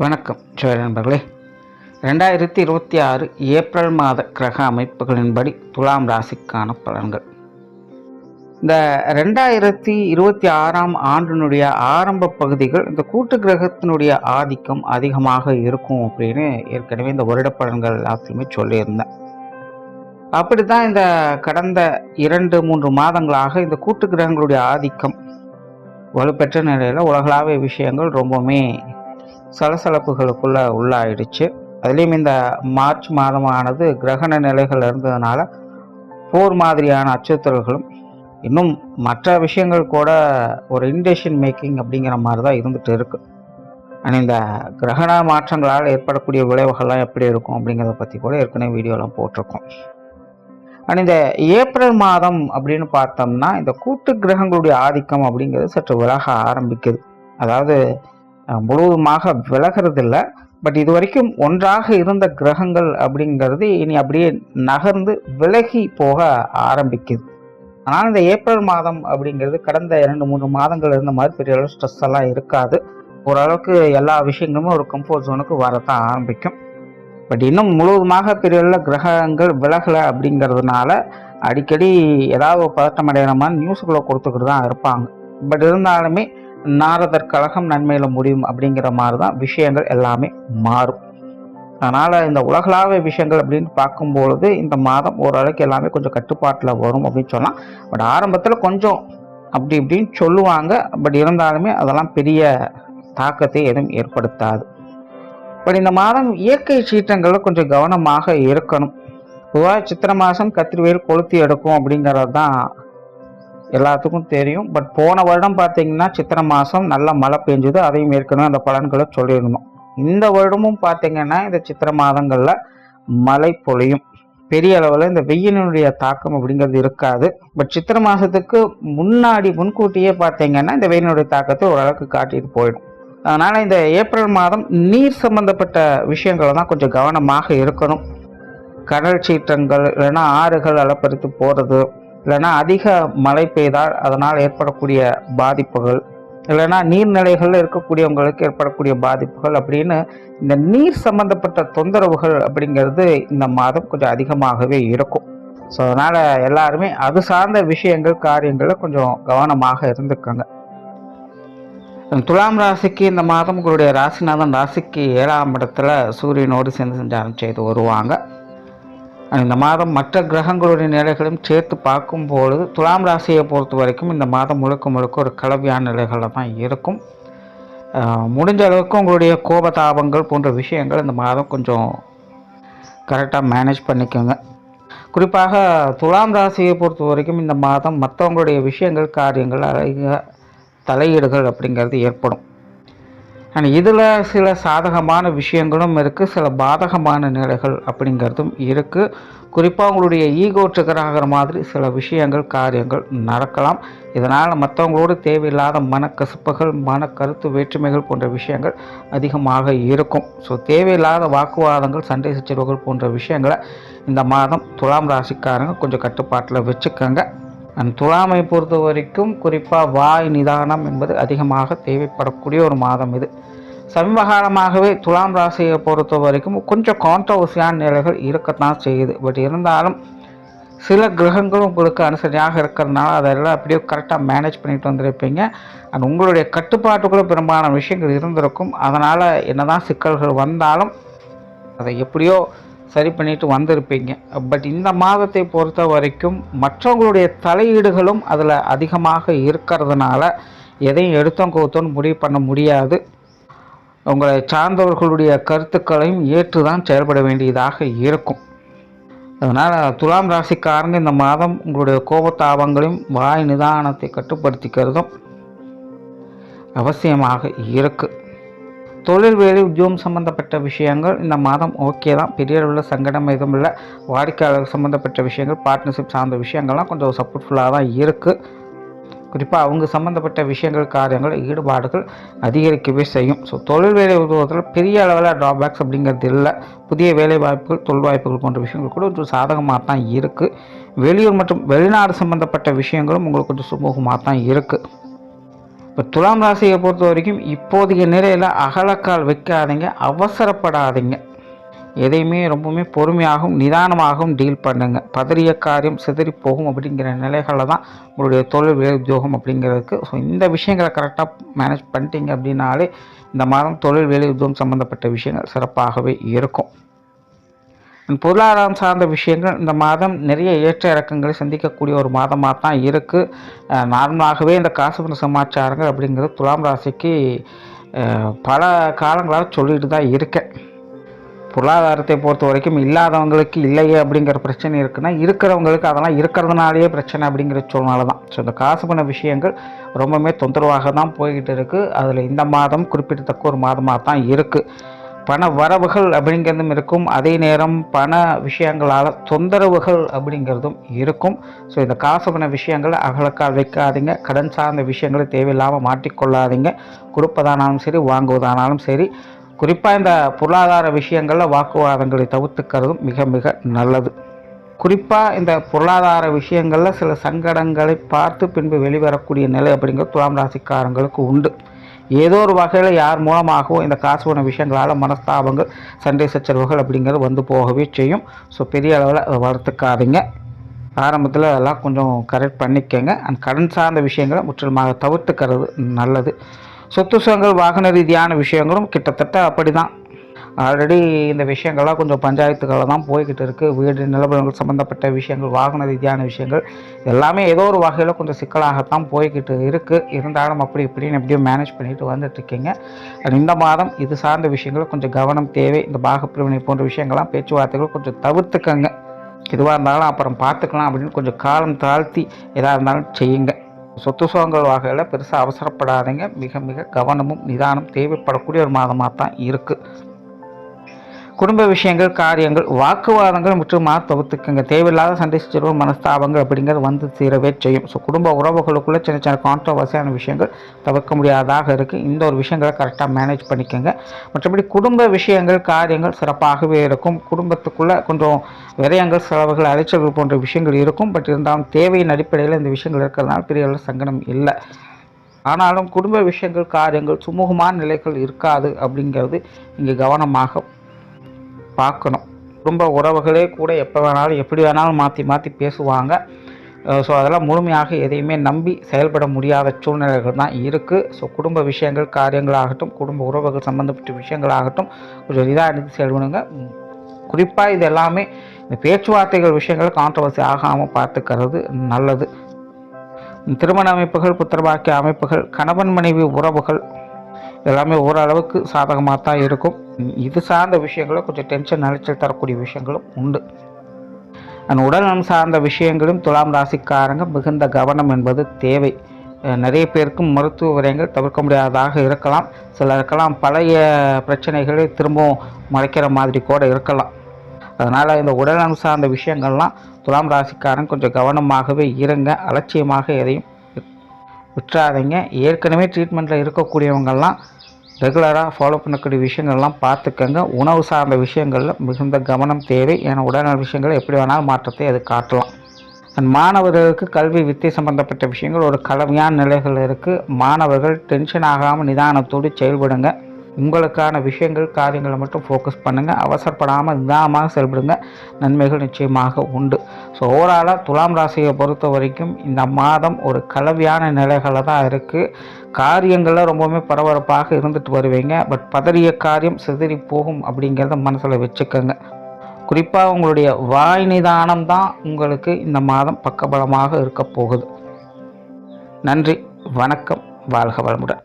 வணக்கம் ஜோதி நண்பர்களே. 2026 ஏப்ரல் மாத கிரக அமைப்புகளின்படி துலாம் ராசிக்கான பலன்கள். இந்த 2026ஆம் ஆண்டினுடைய ஆரம்ப பகுதிகள் இந்த கூட்டு கிரகத்தினுடைய ஆதிக்கம் அதிகமாக இருக்கும் அப்படின்னு ஏற்கனவே இந்த வருட பலன்கள் எல்லாத்துலையுமே சொல்லியிருந்தேன். அப்படித்தான் இந்த கடந்த 2-3 மாதங்களாக இந்த கூட்டு கிரகங்களுடைய ஆதிக்கம் வலுப்பெற்ற நிலையில் உலகளாவிய விஷயங்கள் ரொம்பவுமே சலசலப்புகளுக்குள்ள உள்ளாயிடுச்சு. அதுலேயும் இந்த மார்ச் மாதமானது கிரகண நிலைகள் இருந்ததுனால போர் மாதிரியான அச்சுறுத்தல்களும் இன்னும் மற்ற விஷயங்கள் கூட ஒரு இன்டெசிஷன் மேக்கிங் அப்படிங்கிற மாதிரி தான் இருந்துகிட்டு இருக்கு. ஆனால் இந்த கிரகண மாற்றங்களால் ஏற்படக்கூடிய விளைவுகள்லாம் எப்படி இருக்கும் அப்படிங்கிறத பற்றி கூட ஏற்கனவே வீடியோலாம் போட்டிருக்கோம். ஆனால் இந்த ஏப்ரல் மாதம் அப்படின்னு பார்த்தோம்னா இந்த கூட்டு கிரகங்களுடைய ஆதிக்கம் அப்படிங்கிறது சற்று விலக ஆரம்பிக்குது. அதாவது முழுவதுமாக விலகிறது இல்லை, பட் இது வரைக்கும் ஒன்றாக இருந்த கிரகங்கள் அப்படிங்கிறது இனி அப்படியே நகர்ந்து விலகி போக ஆரம்பிக்குது. ஆனால் இந்த ஏப்ரல் மாதம் அப்படிங்கிறது கடந்த 2-3 மாதங்கள் இருந்த மாதிரி பெரிய அளவு ஸ்ட்ரெஸ் எல்லாம் இருக்காது. ஓரளவுக்கு எல்லா விஷயங்களுமே ஒரு கம்ஃபர்ட் ஜோனுக்கு வரத்தான் ஆரம்பிக்கும். பட் இன்னும் முழுவதுமாக பெரிய அளவில் கிரகங்கள் விலகலை அப்படிங்கிறதுனால அடிக்கடி ஏதாவது பதட்டம் அடைகிற மாதிரி நியூஸுக்குள்ளே கொடுத்துக்கிட்டு தான் இருப்பாங்க. பட் இருந்தாலுமே நாரதர் கழகம் நன்மையில் முடியும் அப்படிங்கிற மாதிரி தான் விஷயங்கள் எல்லாமே மாறும். அதனால் இந்த உலகளாவிய விஷயங்கள் அப்படின்னு பார்க்கும்பொழுது இந்த மாதம் ஓரளவுக்கு எல்லாமே கொஞ்சம் கட்டுப்பாட்டில் வரும் அப்படின்னு சொல்லலாம். பட் ஆரம்பத்தில் கொஞ்சம் அப்படி இப்படின்னு சொல்லுவாங்க. பட் இருந்தாலுமே அதெல்லாம் பெரிய தாக்கத்தை எதுவும் ஏற்படுத்தாது. பட் இந்த மாதம் இயற்கை சீற்றங்களில் கொஞ்சம் கவனமாக இருக்கணும். பொதுவாக சித்திரை மாதம் கத்திரிவேல் கொளுத்தி எடுக்கும் அப்படிங்கிறது தான் எல்லாத்துக்கும் தெரியும். பட் போன வருடம் பார்த்தீங்கன்னா சித்திரை மாதம் நல்ல மழை பெஞ்சுது. அதையும் ஏற்கனவே அந்த பலன்களை சொல்லியிருந்தோம். இந்த வருடமும் பார்த்தீங்கன்னா இந்த சித்திரை மாதங்களில் மழை பொழியும். பெரிய அளவில் இந்த வெயிலினுடைய தாக்கம் அப்படிங்கிறது இருக்காது. பட் சித்திரை மாதத்துக்கு முன்கூட்டியே பார்த்தீங்கன்னா இந்த வெயிலினுடைய தாக்கத்தை ஓரளவுக்கு காட்டிட்டு போயிடும். அதனால் இந்த ஏப்ரல் மாதம் நீர் சம்பந்தப்பட்ட விஷயங்களை தான் கொஞ்சம் கவனமாக இருக்கணும். கடல் சீற்றங்கள் இல்லைன்னா ஆறுகள் அலப்பறித்து போகிறது, இல்லைன்னா அதிக மழை பெய்தால் அதனால் ஏற்படக்கூடிய பாதிப்புகள், இல்லைன்னா நீர்நிலைகளில் இருக்கக்கூடியவங்களுக்கு ஏற்படக்கூடிய பாதிப்புகள் அப்படின்னு இந்த நீர் சம்பந்தப்பட்ட தொந்தரவுகள் அப்படிங்கிறது இந்த மாதம் கொஞ்சம் அதிகமாகவே இருக்கும். ஸோ அதனால் எல்லாருமே அது சார்ந்த விஷயங்கள் காரியங்களில் கொஞ்சம் கவனமாக இருந்துக்கோங்க. துலாம் ராசிக்கு இந்த மாதம் உங்களுடைய ராசிநாதன் ராசிக்கு 7ஆம் இடத்துல சூரியனோடு சேர்ந்து சஞ்சாரம் செய்து வருவாங்க. இந்த மாதம் மற்ற கிரகங்களுடைய நிலைகளையும் சேர்த்து பார்க்கும்பொழுது துலாம் ராசியை பொறுத்த வரைக்கும் இந்த மாதம் முழுக்க ஒரு கலவையான நிலைகளில் தான் இருக்கும். முடிஞ்ச அளவுக்கு உங்களுடைய கோபதாபங்கள் போன்ற விஷயங்கள் இந்த மாதம் கொஞ்சம் கரெக்டாக மேனேஜ் பண்ணிக்கோங்க. குறிப்பாக துலாம் ராசியை பொறுத்த வரைக்கும் இந்த மாதம் மற்றவங்களுடைய விஷயங்கள் காரியங்கள் அதிக தலையீடுகள் அப்படிங்கிறது ஏற்படும். ஆனால் இதில் சில சாதகமான விஷயங்களும் இருக்குது, சில பாதகமான நிலைகள் அப்படிங்கிறதும் இருக்குது. குறிப்பாக உங்களுடைய ஈகோ ட்ரிகர் ஆகிற மாதிரி சில விஷயங்கள் காரியங்கள் நடக்கலாம். இதனால் மற்றவங்களோடு தேவையில்லாத மனக்கசப்புகள் கருத்து வேற்றுமைகள் போன்ற விஷயங்கள் அதிகமாக இருக்கும். ஸோ தேவையில்லாத வாக்குவாதங்கள் சண்டை சச்சரவுகள் போன்ற விஷயங்களை இந்த மாதம் துலாம் ராசிக்காரங்க கொஞ்சம் கட்டுப்பாட்டில் வச்சுக்கோங்க. துலாமை பொறுத்த வரைக்கும் குறிப்பாக வாய் நிதானம் என்பது அதிகமாக தேவைப்படக்கூடிய ஒரு மாதம் இது. சமீப காலமாகவே துலாம் ராசியை பொறுத்த வரைக்கும் கொஞ்சம் கான்ட்ரவர்சியான நிலைகள் இருக்கத்தான் செய்யுது. பட் இருந்தாலும் சில கிரகங்களும் உங்களுக்கு அனுசரியாக இருக்கிறதுனால அதெல்லாம் அப்படியே கரெக்டாக மேனேஜ் பண்ணிட்டு வந்திருப்பீங்க. அண்ட் உங்களுடைய கட்டுப்பாட்டுக்குள்ளே பெரும்பாலான விஷயங்கள் இருந்திருக்கும். அதனால் என்னதான் சிக்கல்கள் வந்தாலும் அதை எப்படியோ சரி பண்ணிட்டு வந்திருப்பீங்க. பட் இந்த மாதத்தை பொறுத்த வரைக்கும் மற்றவங்களுடைய தலையீடுகளும் அதில் அதிகமாக இருக்கிறதுனால எதையும் எடுத்தோம் கவுத்தோன்னு முடிவு பண்ண முடியாது. உங்களை சார்ந்தவர்களுடைய கருத்துக்களையும் ஏற்று தான் செயல்பட வேண்டியதாக இருக்கும். அதனால் துலாம் ராசிக்காரங்க இந்த மாதம் உங்களுடைய கோபத்தாபங்களையும் வாய் நிதானத்தை கட்டுப்படுத்திக்கிறதும் அவசியமாக இருக்குது. தொழில் வேலை உத்தியோகம் சம்மந்தப்பட்ட விஷயங்கள் இந்த மாதம் ஓகே தான், பெரிய அளவில் சங்கடம் எதுவும் இல்லை. வாடிக்கையாளர் சம்மந்தப்பட்ட விஷயங்கள் பார்ட்னர்ஷிப் சார்ந்த விஷயங்கள்லாம் கொஞ்சம் சப்போர்ட்ஃபுல்லாக தான் இருக்குது. குறிப்பாக அவங்க சம்மந்தப்பட்ட விஷயங்கள் காரியங்கள் ஈடுபாடுகள் அதிகரிக்கவே செய்யும். ஸோ தொழில் வேலை உதவுவதில் பெரிய அளவில் ட்ராபேக்ஸ் அப்படிங்கிறது இல்லை. புதிய வேலை வாய்ப்புகள் தொழில் வாய்ப்புகள் போன்ற விஷயங்கள் கூட கொஞ்சம் சாதகமாக தான் இருக்குது. வெளியூர் மற்றும் வெளிநாடு சம்மந்தப்பட்ட விஷயங்களும் உங்களுக்கு கொஞ்சம் சுமூகமாக தான் இருக்குது. இப்போ துலாம் ராசியை பொறுத்த வரைக்கும் இப்போதைய நிலையில் அகலக்கால் வைக்காதீங்க, அவசரப்படாதீங்க. எதையுமே ரொம்பவுமே பொறுமையாகவும் நிதானமாகவும் டீல் பண்ணுங்கள். பதறிய காரியம் சிதறி போகும் அப்படிங்கிற நிலைகளில் தான் உங்களுடைய தொழில் வேலை உத்தியோகம் அப்படிங்கிறதுக்கு. ஸோ இந்த விஷயங்களை கரெக்டாக மேனேஜ் பண்ணிட்டீங்க அப்படின்னாலே இந்த மாதம் தொழில் வேலை உத்தியோகம் சம்மந்தப்பட்ட விஷயங்கள் சிறப்பாகவே இருக்கும். பொருளாதாரம் சார்ந்த விஷயங்கள் இந்த மாதம் நிறைய ஏற்ற இறக்கங்களை சந்திக்கக்கூடிய ஒரு மாதமாக தான் இருக்குது. நார்மலாகவே இந்த காசு பண சமாச்சாரங்கள் அப்படிங்கிறது துலாம் ராசிக்கு பல காலங்களாக சொல்லிட்டு தான் இருக்கேன். பொருளாதாரத்தை பொறுத்த வரைக்கும் இல்லாதவங்களுக்கு இல்லையே அப்படிங்கிற பிரச்சனை இருக்குன்னா, இருக்கிறவங்களுக்கு அதெல்லாம் இருக்கிறதுனாலேயே பிரச்சனை அப்படிங்கிற சூழ்நிலை தான். ஸோ இந்த காசு பண விஷயங்கள் ரொம்பவுமே தொந்தரவாக தான் போய்கிட்டு இருக்குது. அதில் இந்த மாதம் குறிப்பிடத்தக்க ஒரு மாதமாக தான் இருக்குது. பண வரவுகள் அப்படிங்கிறதும் இருக்கும், அதே நேரம் பண விஷயங்களால் தொந்தரவுகள் அப்படிங்கிறதும் இருக்கும். ஸோ இந்த காசு பண விஷயங்கள் அகலக்கால் வைக்காதீங்க. கடன் சார்ந்த விஷயங்களை தேவையில்லாமல் மாட்டிக்கொள்ளாதீங்க. கொடுப்பதானாலும் சரி, வாங்குவதானாலும் சரி. குறிப்பாக இந்த பொருளாதார விஷயங்களில் வாக்குவாதங்களை தவிர்த்துக்கிறதும் மிக மிக நல்லது. குறிப்பாக இந்த பொருளாதார விஷயங்களில் சில சங்கடங்களை பார்த்து பின்பு வெளிவரக்கூடிய நிலை அப்படிங்கிறது துலாம் ராசிக்காரங்களுக்கு உண்டு. ஏதோ ஒரு வகையில் யார் மூலமாகவும் இந்த காசு பண விஷயங்களால் மனஸ்தாபங்கள், சண்டை சச்சரவுகள் அப்படிங்கிறது வந்து போகவே செய்யும். ஸோ பெரிய அளவில் அதை வளர்த்துக்காதீங்க. ஆரம்பத்தில் அதெல்லாம் கொஞ்சம் கரெக்ட் பண்ணிக்கங்க. அண்ட் கடன் சார்ந்த விஷயங்களை முற்றிலுமாக தவிர்த்துக்கிறது நல்லது. சொத்து சுகங்கள், வாகன ரீதியான விஷயங்களும் கிட்டத்தட்ட அப்படி தான். ஆல்ரெடி இந்த விஷயங்கள்லாம் கொஞ்சம் பஞ்சாயத்துக்களில் தான் போய்கிட்டு இருக்குது. வீடு நிலபலங்கள் சம்மந்தப்பட்ட விஷயங்கள், வாகன ரீதியான விஷயங்கள் எல்லாமே ஏதோ ஒரு வகையில் கொஞ்சம் சிக்கலாகத்தான் போய்கிட்டு இருக்குது. இருந்தாலும் அப்படி இப்படின்னு எப்படியும் மேனேஜ் பண்ணிட்டு வந்துட்டுருக்கீங்க. இந்த மாதம் இது சார்ந்த விஷயங்கள் கொஞ்சம் கவனம் தேவை. இந்த பாகப்பிரிவினை போன்ற விஷயங்கள்லாம் பேச்சுவார்த்தைகள் கொஞ்சம் தவிர்த்துக்கங்க. எதுவாக இருந்தாலும் அப்புறம் பார்த்துக்கலாம் அப்படின்னு கொஞ்சம் காலம் தாழ்த்தி எதாக இருந்தாலும் செய்யுங்க. சொத்து சுகங்கள் வகையில் பெருசாக அவசரப்படாதீங்க. மிக மிக கவனமும் நிதானம் தேவைப்படக்கூடிய ஒரு மாதமாக தான் இருக்குது. குடும்ப விஷயங்கள், காரியங்கள், வாக்குவாதங்கள் முற்றிலுமாக தவிர்த்துக்குங்க. தேவையில்லாத சண்டை சச்சரவு, மனஸ்தாபங்கள் அப்படிங்கிறது வந்து தீரவே செய்யும். ஸோ குடும்ப உறவுகளுக்குள்ளே சின்ன சின்ன கான்ட்ரவர்சியான விஷயங்கள் தவிர்க்க முடியாததாக இருக்குது. இந்த ஒரு விஷயங்களை கரெக்டாக மேனேஜ் பண்ணிக்கோங்க. மற்றபடி குடும்ப விஷயங்கள், காரியங்கள் சிறப்பாகவே இருக்கும். குடும்பத்துக்குள்ளே கொஞ்சம் விரயங்கள், செலவுகள், அலைச்சல்கள் போன்ற விஷயங்கள் இருக்கும். பட் இருந்தாலும் தேவையின் அடிப்படையில் இந்த விஷயங்கள் இருக்கிறதுனால பெரிய அளவு சங்கடம் இல்லை. ஆனாலும் குடும்ப விஷயங்கள், காரியங்கள் சுமூகமான நிலைகள் இருக்காது அப்படிங்கிறது இங்கே கவனமாக பார்க்கணும். குடும்ப உறவுகளே கூட எப்போ வேணாலும் எப்படி வேணாலும் மாற்றி மாற்றி பேசுவாங்க. ஸோ அதெல்லாம் முழுமையாக எதையுமே நம்பி செயல்பட முடியாத சூழ்நிலைகள் தான் இருக்குது. ஸோ குடும்ப விஷயங்கள், காரியங்களாகட்டும், குடும்ப உறவுகள் சம்மந்தப்பட்ட விஷயங்களாகட்டும் கொஞ்சம் இதாக எடுத்து செயல்படுங்க. குறிப்பாக இது எல்லாமே இந்த பேச்சுவார்த்தைகள் விஷயங்கள் கான்ட்ரவர்சி ஆகாமல் பார்த்துக்கிறது நல்லது. திருமண அமைப்புகள், புத்திரபாக்கிய அமைப்புகள், கணவன் மனைவி உறவுகள் எல்லாமே ஓரளவுக்கு சாதகமாக தான் இருக்கும். இது சார்ந்த விஷயங்களும் கொஞ்சம் டென்ஷன் அலைச்சல் தரக்கூடிய விஷயங்களும் உண்டு. உடல்நலம் சார்ந்த விஷயங்களும் துலாம் ராசிக்காரங்க மிகுந்த கவனம் என்பது தேவை. நிறைய பேருக்கும் மருத்துவ விரயங்கள் தவிர்க்க முடியாததாக இருக்கலாம். சிலருக்கெல்லாம் பழைய பிரச்சனைகளை திரும்பவும் மறைக்கிற மாதிரி கூட இருக்கலாம். அதனால் இந்த உடல்நலம் சார்ந்த விஷயங்கள்லாம் துலாம் ராசிக்காரன் கொஞ்சம் கவனமாகவே இருங்க. அலட்சியமாக எதையும் விட்டுறாதீங்க. ஏற்கனவே ட்ரீட்மெண்ட்டில் இருக்கக்கூடியவங்கள்லாம் ரெகுலராக ஃபாலோ பண்ணக்கூடிய விஷயங்கள்லாம் பார்த்துக்கங்க. உணவு சார்ந்த விஷயங்களில் மிகுந்த கவனம் தேவை. ஏன்னா உடல்நல விஷயங்கள் எப்படி வேணாலும் மாற்றத்தை அது காட்டலாம். மாணவர்களுக்கு கல்வி வித்தை சம்பந்தப்பட்ட விஷயங்கள் ஒரு கலவையான நிலைகள் இருக்குது. மாணவர்கள் டென்ஷன் ஆகாமல் நிதானத்தோடு செயல்படுங்க. உங்களுக்கான விஷயங்கள், காரியங்களை மட்டும் ஃபோக்கஸ் பண்ணுங்கள். அவசரப்படாமல் நிதானமாக செயல்படுங்க. நன்மைகள் நிச்சயமாக உண்டு. ஸோ ஓவராலாக துலாம் ராசியை பொறுத்த வரைக்கும் இந்த மாதம் ஒரு கலவையான நிலைகளில் தான் இருக்குது. காரியங்களில் ரொம்பவுமே பரபரப்பாக இருந்துட்டு வருவீங்க. பட் பதறிய காரியம் சிதறி போகும் அப்படிங்கிறத மனசில் வச்சுக்கோங்க. குறிப்பாக உங்களுடைய வாய் நிதானம் தான் உங்களுக்கு இந்த மாதம் பக்கபலமாக இருக்க போகுது. நன்றி, வணக்கம், வாழ்க வளமுடன்.